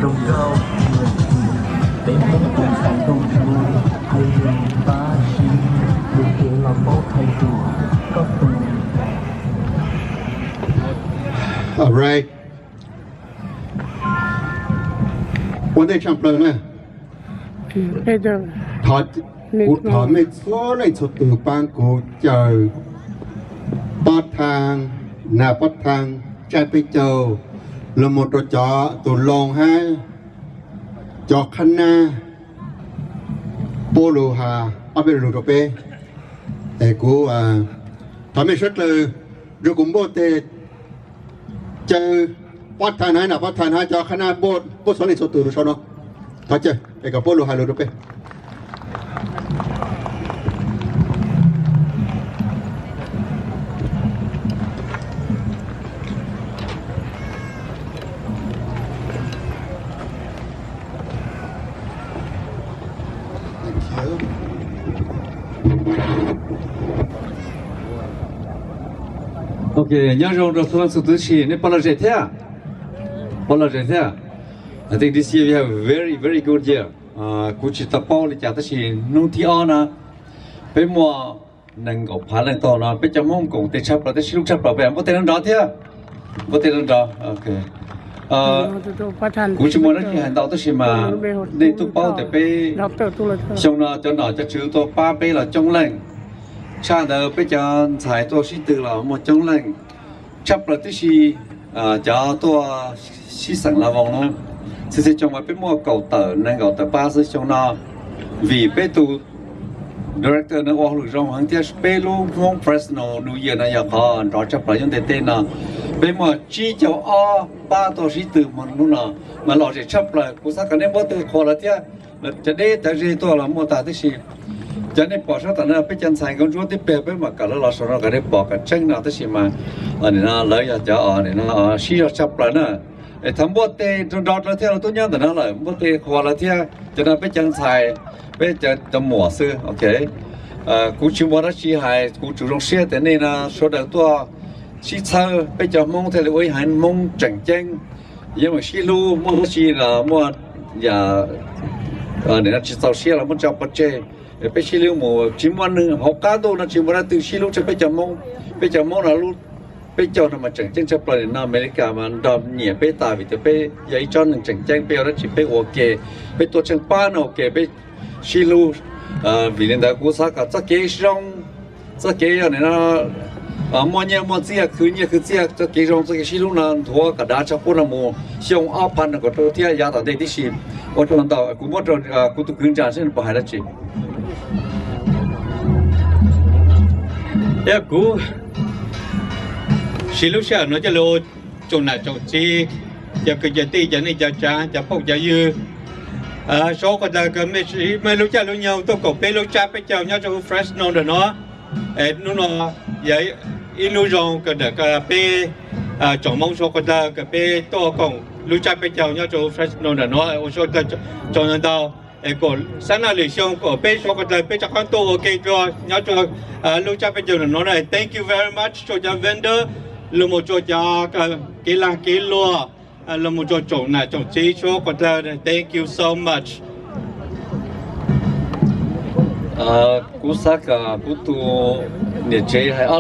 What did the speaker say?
đồng rau để muốn cùng sang đồng chuối hay lòng ba chi được kể là bó thay đùa có từng. All right. Vấn đề chạm lời nè. Bây giờ Thọไม่ซ้อในสุดตัวปางกูเจอปอดทางหน้าปอดทางใจไปเจอแล้วหมดตัวจอตัวลงให้จอคันนาโปโลฮาเอาไปรูตัวเป้แต่กูทำไม่ชัดเลยรูกุมโบเตเจอปอดทางไหนหน้าปอดทางไหนจอคันนาโบซ้อในสุดตัวรู้ชอบเนาะถ้าเจอไอ้กับโปโลฮารูตัวเป้ Ok, nhớ rằng đó là sự tự nhiên, nên bao giờ thế à? Bao giờ thế à? I think this year we have a very good year. Cú chỉ tập bao thì chả tới chỉ nung thi on à. Bây mùa nâng gọc phá lên to nó, bây giờ mong cũng tới chấp là tới lúc chấp là về, có tên đó thế à? Có tên đó, ok. Cú chỉ muốn nói chuyện hành động tới chỉ mà để tụ bao để bây xong nó cho chữ to ba bây là trong lành. Cha đời bây giờ xài tôi sĩ từ là một trong lệnh chấp là tí gì cho tôi sĩ sẵn là vòng nó sẽ trong mấy mua cầu tờ nên cầu tờ ba sẽ trong nó vì bây tụ director nó qua được trong hàng tiết bây luôn không personal new year này giờ có rõ chấp là những tên nào bây mà chỉ cho ba tôi sĩ từ mà lúc nào mà lo sẽ chấp là cũng sao cái này bao từ khó là thế mà cho nên tại vì tôi là mua tài tí gì cho nên bỏ ra tận là bây giờ xài con chuột tiếp bè với mà cả là số nó cái đấy bỏ cả chân nào tới xí mà này nó lấy ra cho này nó xí ra chập lại nữa để thấm bớt tê trong đó là theo là tốt nhất là nó lại bớt tê khó là theo cho nên bây giờ xài bây giờ tầm mùa xưa ok cú chịu mua đó xí hay cú chủ động xe thế nên là số đầu tua xí sơ bây giờ mong theo là ôi hành mong chẳng chân nhưng mà xí lu mua xí là mua giờ này là chỉ tàu xe là muốn cho bắt chơi bây giờ lưu mùa chỉ muốn nương học cá đâu nó chỉ muốn từ xí lúc cho bây giờ mong là lúc bây giờ nó mà chẳng chân chấp lại nó America mà đòn nhẹ bây ta vì thế bây giờ cho nương chẳng chân bây giờ nó chỉ bây ok bây tôi chẳng ba nó ok bây xí lưu vì nên đã cố sát cả tất kế rong tất kế này nó mua nhiều mua chia cứ tất kế rong tất kế xí lưu nó thua cả đá cho cô là mùa xong áo pan nó có tôi thấy giá tại đây tí xí ở trong tàu cũng mất rồi cũng tôi cứng trả xin bảo hay là gì thế cú xí lúc xưa nó cho lô chỗ nào chỗ chi giờ cái giờ ti giờ này giờ cha giờ phong giờ dư số còn giờ cái mấy lúc cha lúc nhau tôi có bé lúc cha bé chào nhau cho Fresno rồi nó nó vậy illusion cái đợt cái bé chọn mong số còn giờ cái bé tôi còn lúc cha bé chào nhau cho Fresno rồi nó số cho nhân tao còn sáng nay lịch sử của bé số còn giờ bé chắc con tôi ok rồi nhau cho lúc cha bé chào nó này thank you very much cho cha vendor lúc một cho cái là cái lúa lúc một cho trồng này trồng chi số còn giờ thank you so much cú sát cả cú tu nhiệt chế hay